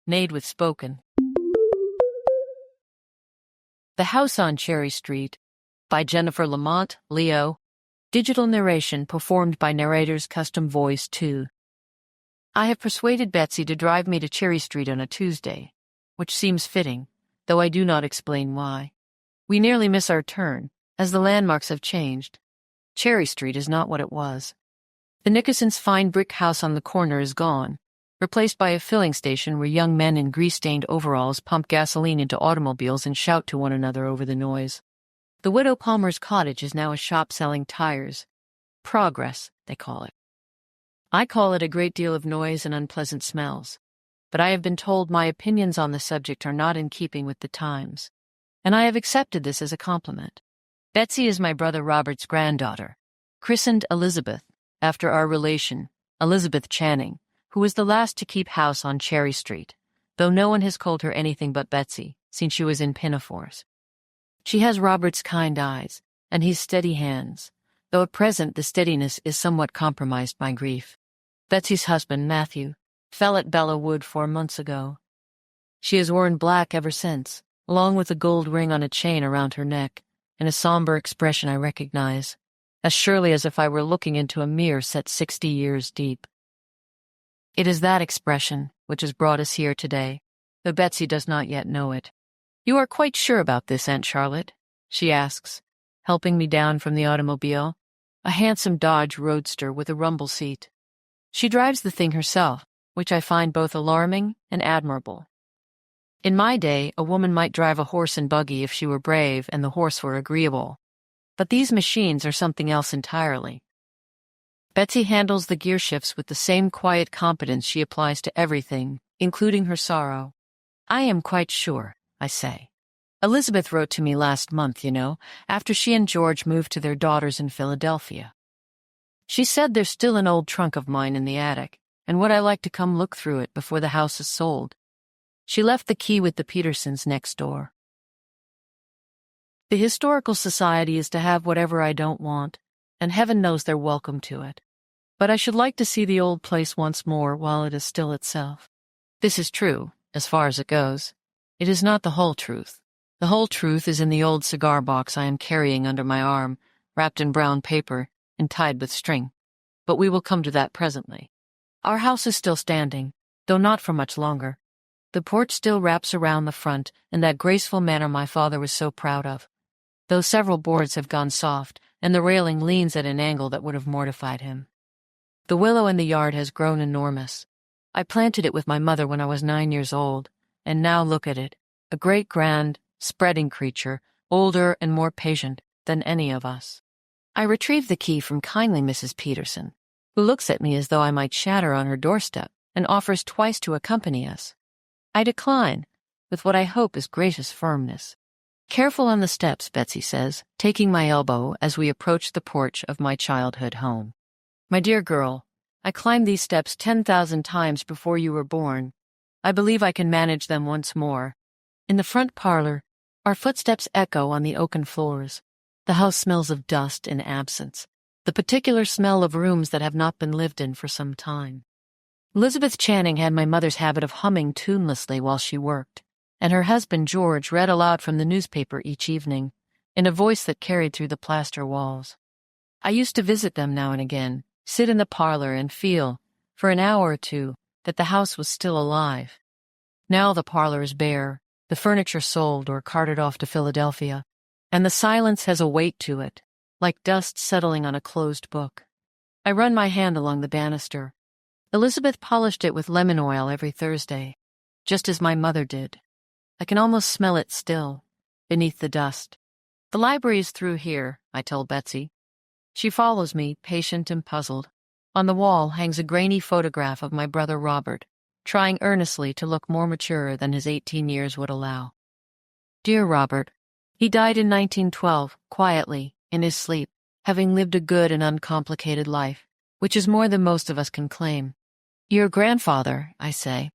made with spoken. The House on Cherry Street, by Jennifer Lamont, Leo. Digital narration performed by narrator's custom voice 2. I have persuaded Betsy to drive me to Cherry Street on a Tuesday, which seems fitting, though I do not explain why. We nearly miss our turn, as the landmarks have changed. Cherry Street is not what it was. The Nickersons' fine brick house on the corner is gone, replaced by a filling station where young men in grease-stained overalls pump gasoline into automobiles and shout to one another over the noise. The Widow Palmer's cottage is now a shop selling tires. Progress, they call it. I call it a great deal of noise and unpleasant smells, but I have been told my opinions on the subject are not in keeping with the times, and I have accepted this as a compliment. Betsy is my brother Robert's granddaughter, christened Elizabeth, after our relation, Elizabeth Channing, who was the last to keep house on Cherry Street, though no one has called her anything but Betsy since she was in pinafores. She has Robert's kind eyes, and his steady hands, though at present the steadiness is somewhat compromised by grief. Betsy's husband, Matthew, fell at Bella Wood 4 months ago. She has worn black ever since, along with a gold ring on a chain around her neck, and a somber expression I recognize, as surely as if I were looking into a mirror set 60 years deep. It is that expression which has brought us here today, though Betsy does not yet know it. "You are quite sure about this, Aunt Charlotte?" she asks, helping me down from the automobile, a handsome Dodge Roadster with a rumble seat. She drives the thing herself, which I find both alarming and admirable. In my day, a woman might drive a horse and buggy if she were brave and the horse were agreeable. But these machines are something else entirely. Betsy handles the gear shifts with the same quiet competence she applies to everything, including her sorrow. "I am quite sure," I say. "Elizabeth wrote to me last month, after she and George moved to their daughters in Philadelphia. She said there's still an old trunk of mine in the attic, and would I like to come look through it before the house is sold? She left the key with the Petersons next door. The Historical Society is to have whatever I don't want, and heaven knows they're welcome to it. But I should like to see the old place once more while it is still itself. This is true, as far as it goes. It is not the whole truth. The whole truth is in the old cigar box I am carrying under my arm, wrapped in brown paper and tied with string. But we will come to that presently. Our house is still standing, though not for much longer. The porch still wraps around the front in that graceful manner my father was so proud of, though several boards have gone soft and the railing leans at an angle that would have mortified him. The willow in the yard has grown enormous. I planted it with my mother when I was 9 years old, and now look at it, a great grand, spreading creature, older and more patient than any of us. I retrieve the key from kindly Mrs. Peterson, who looks at me as though I might shatter on her doorstep and offers twice to accompany us. I decline, with what I hope is gracious firmness. "Careful on the steps," Betsy says, taking my elbow as we approach the porch of my childhood home. "My dear girl, I climbed these steps 10,000 times before you were born. I believe I can manage them once more." In the front parlor, our footsteps echo on the oaken floors. The house smells of dust and absence, the particular smell of rooms that have not been lived in for some time. Elizabeth Channing had my mother's habit of humming tunelessly while she worked, and her husband George read aloud from the newspaper each evening, in a voice that carried through the plaster walls. I used to visit them now and again, sit in the parlor and feel, for an hour or two, that the house was still alive. Now the parlor is bare, the furniture sold or carted off to Philadelphia, and the silence has a weight to it, like dust settling on a closed book. I run my hand along the banister. Elizabeth polished it with lemon oil every Thursday, just as my mother did. I can almost smell it still, beneath the dust. "The library is through here," I told Betsy. She follows me, patient and puzzled. On the wall hangs a grainy photograph of my brother Robert, trying earnestly to look more mature than his 18 years would allow. Dear Robert, he died in 1912, quietly, in his sleep, having lived a good and uncomplicated life, which is more than most of us can claim. "Your grandfather," I say.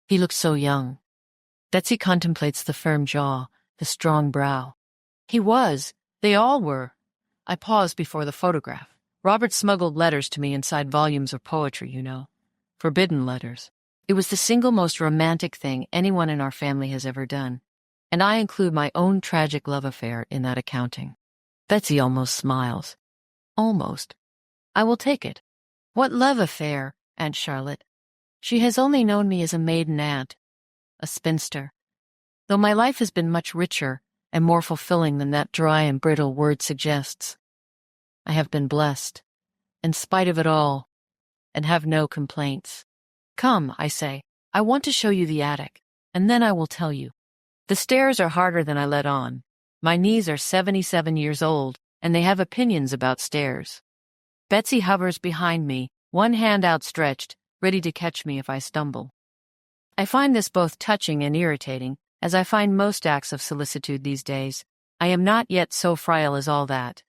"He looks so young." Betsy contemplates the firm jaw, the strong brow. "He was. They all were." I pause before the photograph. Robert smuggled letters to me inside volumes of poetry, Forbidden letters. It was the single most romantic thing anyone in our family has ever done, and I include my own tragic love affair in that accounting. Betsy almost smiles. Almost. I will take it. What love affair, Aunt Charlotte? She has only known me as a maiden aunt, a spinster. Though my life has been much richer and more fulfilling than that dry and brittle word suggests. I have been blessed, in spite of it all, and have no complaints. Come, I say, I want to show you the attic, and then I will tell you. The stairs are harder than I let on. My knees are 77 years old, and they have opinions about stairs. Betsy hovers behind me, one hand outstretched, ready to catch me if I stumble. I find this both touching and irritating, as I find most acts of solicitude these days. I am not yet so frail as all that.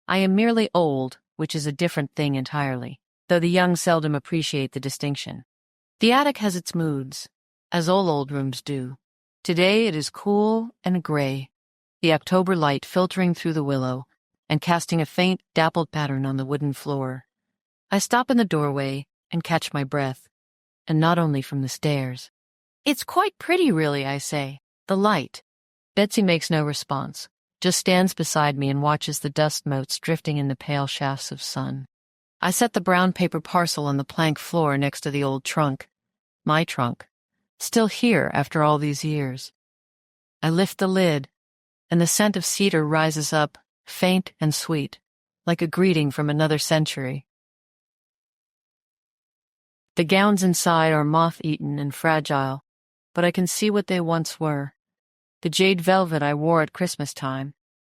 I am merely old, which is a different thing entirely, though the young seldom appreciate the distinction. The attic has its moods, as all old rooms do. Today it is cool and gray, the October light filtering through the willow and casting a faint, dappled pattern on the wooden floor. I stop in the doorway and catch my breath, and not only from the stairs. It's quite pretty, really, I say. The light. Betsy makes no response, just stands beside me and watches the dust motes drifting in the pale shafts of sun. I set the brown paper parcel on the plank floor next to the old trunk. My trunk. Still here after all these years. I lift the lid, and the scent of cedar rises up, faint and sweet, like a greeting from another century. The gowns inside are moth-eaten and fragile, but I can see what they once were. The jade velvet I wore at Christmas time,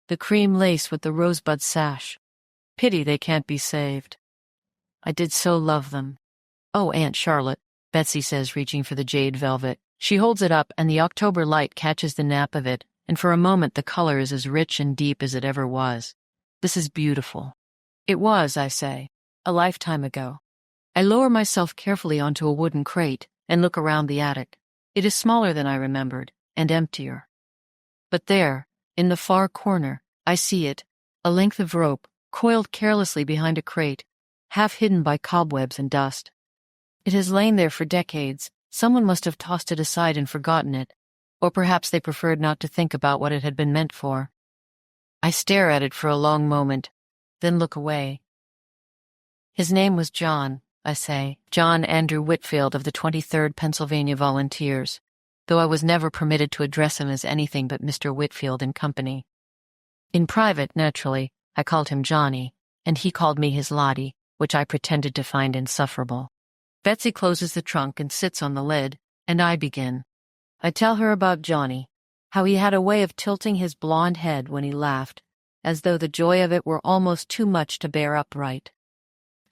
the cream lace with the rosebud sash. Pity they can't be saved. I did so love them. Oh, Aunt Charlotte, Betsy says, reaching for the jade velvet. She holds it up, and the October light catches the nap of it, and for a moment the color is as rich and deep as it ever was. This is beautiful. It was, I say, a lifetime ago. I lower myself carefully onto a wooden crate and look around the attic. It is smaller than I remembered, and emptier. But there, in the far corner, I see it, a length of rope, coiled carelessly behind a crate, half hidden by cobwebs and dust. It has lain there for decades. Someone must have tossed it aside and forgotten it, or perhaps they preferred not to think about what it had been meant for. I stare at it for a long moment, then look away. His name was John, I say, John Andrew Whitfield of the 23rd Pennsylvania Volunteers, though I was never permitted to address him as anything but Mr. Whitfield and Company. In private, naturally, I called him Johnny, and he called me his Lottie, which I pretended to find insufferable. Betsy closes the trunk and sits on the lid, and I begin. I tell her about Johnny, how he had a way of tilting his blond head when he laughed, as though the joy of it were almost too much to bear upright.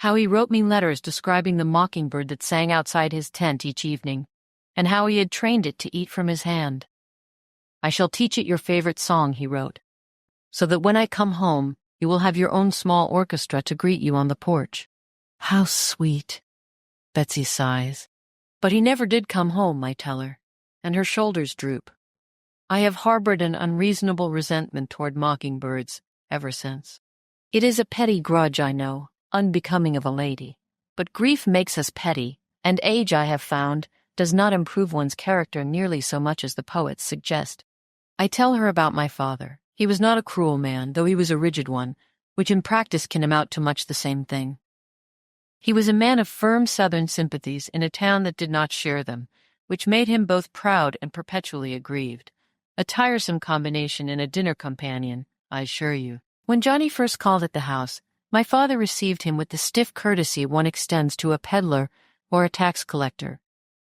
How he wrote me letters describing the mockingbird that sang outside his tent each evening, and how he had trained it to eat from his hand. I shall teach it your favorite song, he wrote, so that when I come home, you will have your own small orchestra to greet you on the porch. How sweet, Betsy sighs. But he never did come home, I tell her, and her shoulders droop. I have harbored an unreasonable resentment toward mockingbirds ever since. It is a petty grudge, I know, unbecoming of a lady, but grief makes us petty, and age, I have found, does not improve one's character nearly so much as the poets suggest. I tell her about my father. He was not a cruel man, though he was a rigid one, which in practice can amount to much the same thing. He was a man of firm Southern sympathies in a town that did not share them, which made him both proud and perpetually aggrieved. A tiresome combination in a dinner companion, I assure you. When Johnny first called at the house, my father received him with the stiff courtesy one extends to a peddler or a tax collector.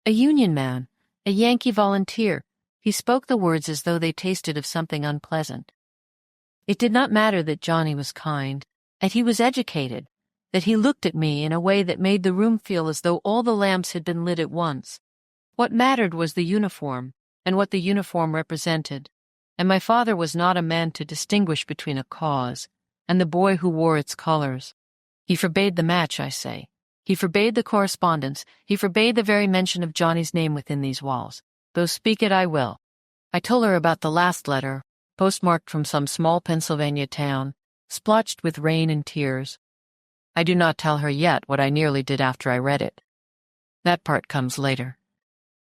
A Union man, a Yankee volunteer, he spoke the words as though they tasted of something unpleasant. It did not matter that Johnny was kind, that he was educated, that he looked at me in a way that made the room feel as though all the lamps had been lit at once. What mattered was the uniform, and what the uniform represented, and my father was not a man to distinguish between a cause and the boy who wore its colors. He forbade the match, I say. He forbade the correspondence. He forbade the very mention of Johnny's name within these walls, though speak it I will. I told her about the last letter, postmarked from some small Pennsylvania town, splotched with rain and tears. I do not tell her yet what I nearly did after I read it. That part comes later.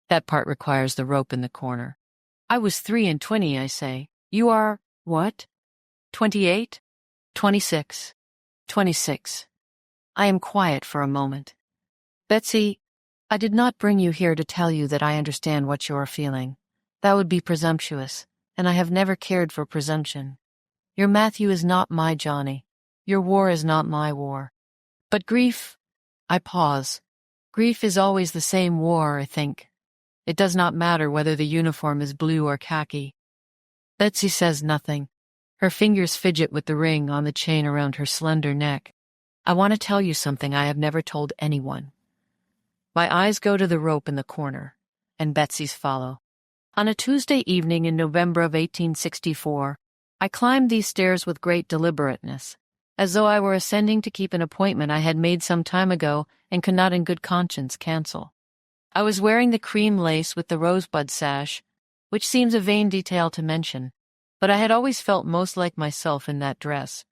That part requires the rope in the corner. I was 23, I say. You are, what? 28? 26. 26. I am quiet for a moment. Betsy, I did not bring you here to tell you that I understand what you are feeling. That would be presumptuous, and I have never cared for presumption. Your Matthew is not my Johnny. Your war is not my war. But grief, I pause. Grief is always the same war, I think. It does not matter whether the uniform is blue or khaki. Betsy says nothing. Her fingers fidget with the ring on the chain around her slender neck. I want to tell you something I have never told anyone. My eyes go to the rope in the corner, and Betsy's follow. On a Tuesday evening in November of 1864, I climbed these stairs with great deliberateness, as though I were ascending to keep an appointment I had made some time ago and could not in good conscience cancel. I was wearing the cream lace with the rosebud sash, which seems a vain detail to mention, but I had always felt most like myself in that dress,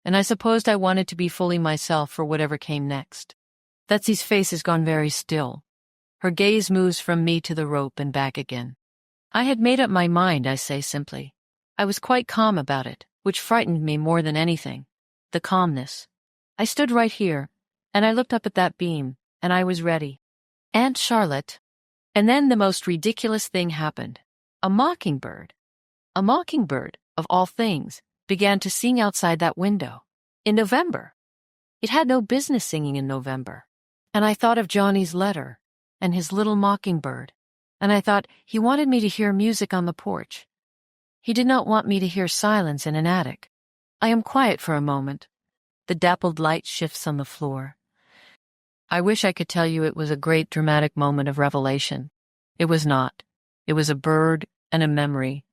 and I supposed I wanted to be fully myself for whatever came next. Betsy's face has gone very still. Her gaze moves from me to the rope and back again. I had made up my mind, I say simply. I was quite calm about it, which frightened me more than anything. The calmness. I stood right here, and I looked up at that beam, and I was ready. Aunt Charlotte. And then the most ridiculous thing happened. A mockingbird, of all things, began to sing outside that window. In November. It had no business singing in November. And I thought of Johnny's letter, and his little mockingbird, and I thought he wanted me to hear music on the porch. He did not want me to hear silence in an attic. I am quiet for a moment. The dappled light shifts on the floor. I wish I could tell you it was a great dramatic moment of revelation. It was not. It was a bird and a memory,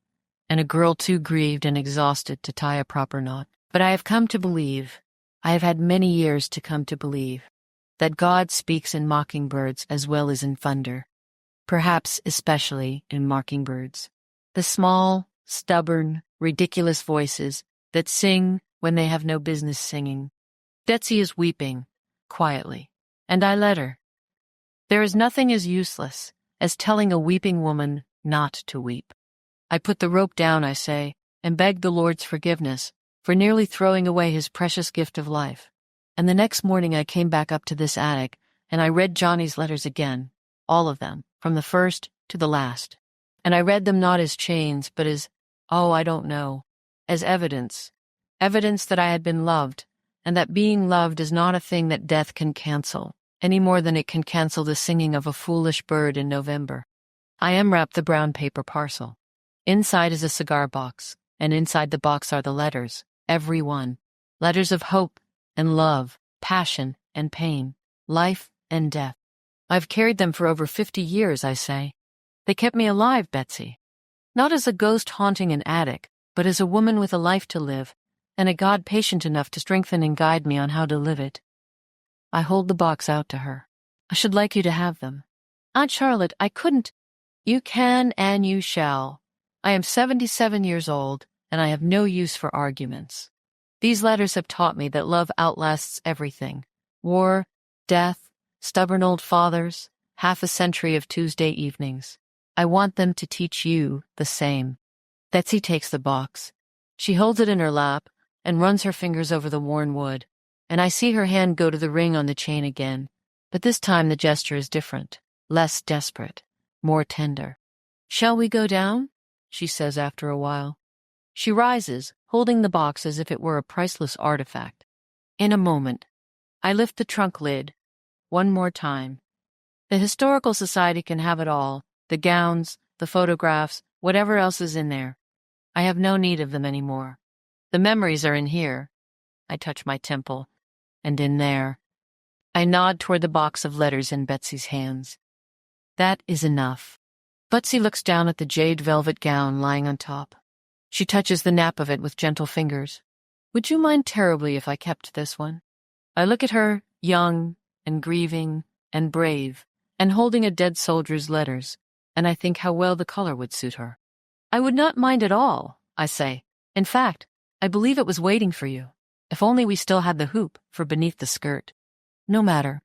and a girl too grieved and exhausted to tie a proper knot. But I have come to believe, I have had many years to come to believe, that God speaks in mockingbirds as well as in thunder, perhaps especially in mockingbirds. The small, stubborn, ridiculous voices that sing when they have no business singing. Betsy is weeping, quietly, and I let her. There is nothing as useless as telling a weeping woman not to weep. I put the rope down, I say, and begged the Lord's forgiveness for nearly throwing away his precious gift of life. And the next morning I came back up to this attic, and I read Johnny's letters again, all of them, from the first to the last. And I read them not as chains, but as, I don't know, as evidence that I had been loved, and that being loved is not a thing that death can cancel, any more than it can cancel the singing of a foolish bird in November. I unwrapped the brown paper parcel. Inside is a cigar box, and inside the box are the letters, every one. Letters of hope and love, passion and pain, life and death. I've carried them for over 50 years, I say. They kept me alive, Betsy. Not as a ghost haunting an attic, but as a woman with a life to live, and a God patient enough to strengthen and guide me on how to live it. I hold the box out to her. I should like you to have them. Aunt Charlotte, I couldn't. You can and you shall. I am 77 years old, and I have no use for arguments. These letters have taught me that love outlasts everything. War, death, stubborn old fathers, half a century of Tuesday evenings. I want them to teach you the same. Betsy takes the box. She holds it in her lap and runs her fingers over the worn wood, and I see her hand go to the ring on the chain again, but this time the gesture is different, less desperate, more tender. Shall we go down? She says after a while. She rises, holding the box as if it were a priceless artifact. In a moment, I lift the trunk lid, one more time. The Historical Society can have it all, the gowns, the photographs, whatever else is in there. I have no need of them anymore. The memories are in here. I touch my temple, and in there. I nod toward the box of letters in Betsy's hands. That is enough. Betsy looks down at the jade velvet gown lying on top. She touches the nap of it with gentle fingers. Would you mind terribly if I kept this one? I look at her, young and grieving and brave, and holding a dead soldier's letters, and I think how well the color would suit her. I would not mind at all, I say. In fact, I believe it was waiting for you. If only we still had the hoop for beneath the skirt. No matter.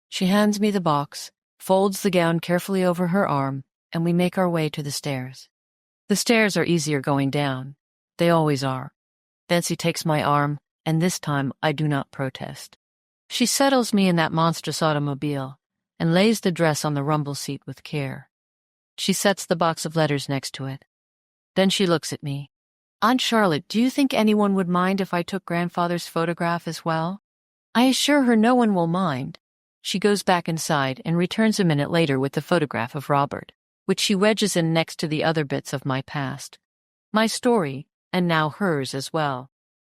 She hands me the box, folds the gown carefully over her arm, and we make our way to the stairs. The stairs are easier going down. They always are. Betsy takes my arm, and this time I do not protest. She settles me in that monstrous automobile and lays the dress on the rumble seat with care. She sets the box of letters next to it. Then she looks at me. Aunt Charlotte, do you think anyone would mind if I took grandfather's photograph as well? I assure her no one will mind. She goes back inside and returns a minute later with the photograph of Robert, which she wedges in next to the other bits of my past. My story, and now hers as well.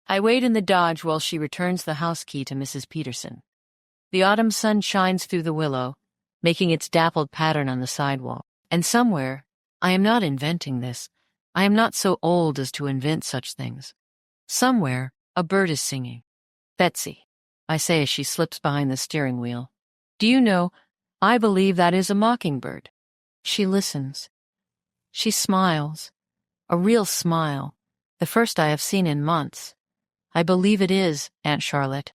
I wait in the Dodge while she returns the house key to Mrs. Peterson. The autumn sun shines through the willow, making its dappled pattern on the sidewalk. And somewhere, I am not inventing this, I am not so old as to invent such things. Somewhere, a bird is singing. Betsy, I say as she slips behind the steering wheel. Do you know, I believe that is a mockingbird. She listens. She smiles. A real smile, the first I have seen in months. I believe it is, Aunt Charlotte.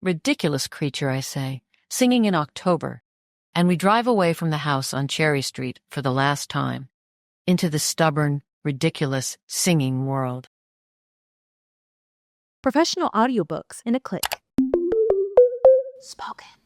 Ridiculous creature, I say, singing in October. And we drive away from the house on Cherry Street for the last time, into the stubborn, ridiculous, singing world. Professional audiobooks in a click. Spoken.